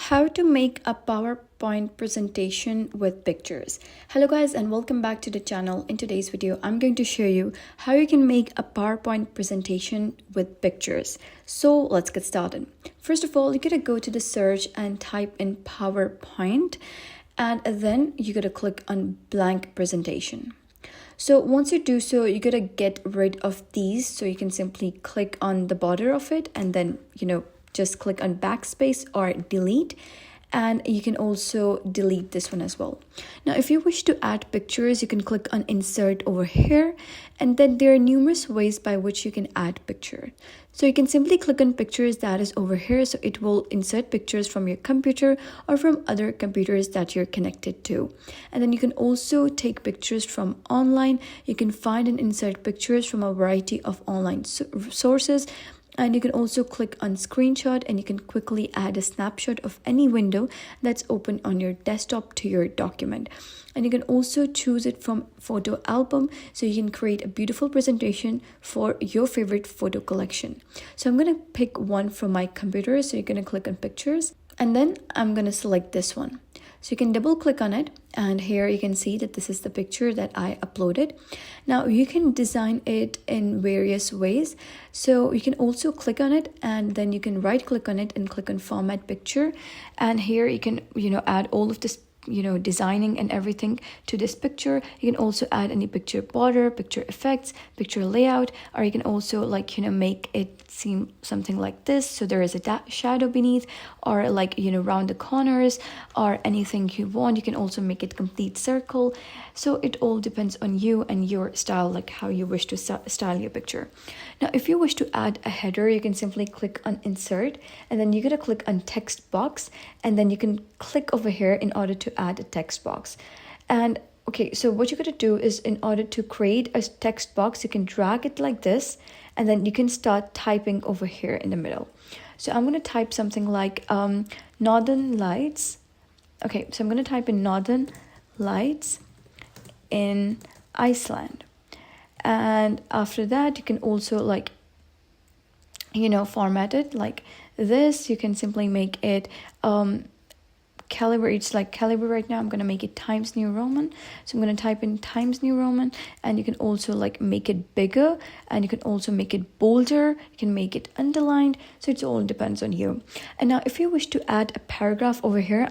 How to make a PowerPoint presentation with pictures. Hello guys and welcome back to the channel. In today's video, I'm going to show you how you can make a PowerPoint presentation with pictures. So let's get started. First of all, you're gonna go to the search and type in PowerPoint, and then you're gonna click on blank presentation. So once you do so, you're gonna get rid of these. So you can simply click on the border of it and then, just click on backspace or delete, and you can also delete this one as well. Now, if you wish to add pictures, you can click on insert over here, and then there are numerous ways by which you can add picture. So you can simply click on pictures, that is over here, so it will insert pictures from your computer or from other computers that you're connected to. And then you can also take pictures from online. You can find and insert pictures from a variety of online sources. And you can also click on screenshot, and you can quickly add a snapshot of any window that's open on your desktop to your document. And you can also choose it from photo album, so you can create a beautiful presentation for your favorite photo collection. So I'm going to pick one from my computer. So you're going to click on pictures, and then I'm going to select this one. So you can double click on it, and here you can see that this is the picture that I uploaded. Now you can design it in various ways. So you can also click on it, and then you can right click on it and click on format picture. And here you can, add all of this, designing and everything to this picture. You can also add any picture border, picture effects, picture layout, or you can also make it seem something like this. So there is a shadow beneath, or round the corners, or anything you want. You can also make it complete circle. So it all depends on you and your style, like how you wish to style your picture. Now, if you wish to add a header, you can simply click on insert, and then you're gonna click on text box, and then you can click over here in order to add a text box. And okay, so what you're going to do is, in order to create a text box, you can drag it like this, and then you can start typing over here in the middle. So I'm going to type something like Northern Lights. Okay, so I'm going to type in Northern Lights in Iceland. And after that, you can also format it like this. You can simply make it caliber. It's like caliber right now. I'm going to make it Times New Roman. So I'm going to type in Times New Roman, and you can also make it bigger, and you can also make it bolder. You can make it underlined. So it all depends on you. And now if you wish to add a paragraph over here,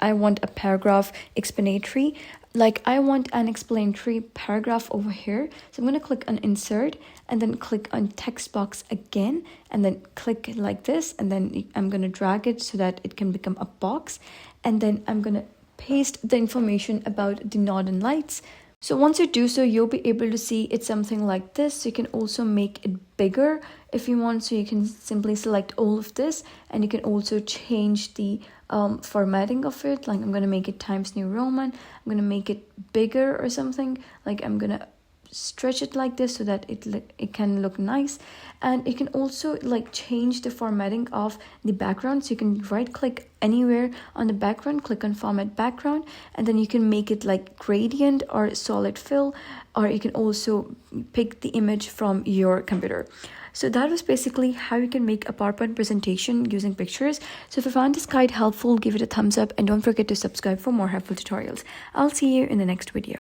I want a paragraph explanatory, I want an explanatory paragraph over here. So I'm going to click on insert, and then click on text box again, and then click like this, and then I'm going to drag it so that it can become a box, and then I'm going to paste the information about the Northern Lights. So once you do so, you'll be able to see it's something like this. So you can also make it bigger if you want. So you can simply select all of this, and you can also change the formatting of it. I'm going to make it Times New Roman. I'm going to make it bigger or something. I'm going to stretch it like this so that it can look nice. And you can also change the formatting of the background. So you can right click anywhere on the background, click on format background, and then you can make it gradient or solid fill, or you can also pick the image from your computer. So that was basically how you can make a PowerPoint presentation using pictures. So if you found this guide helpful, give it a thumbs up, and don't forget to subscribe for more helpful tutorials. I'll see you in the next video.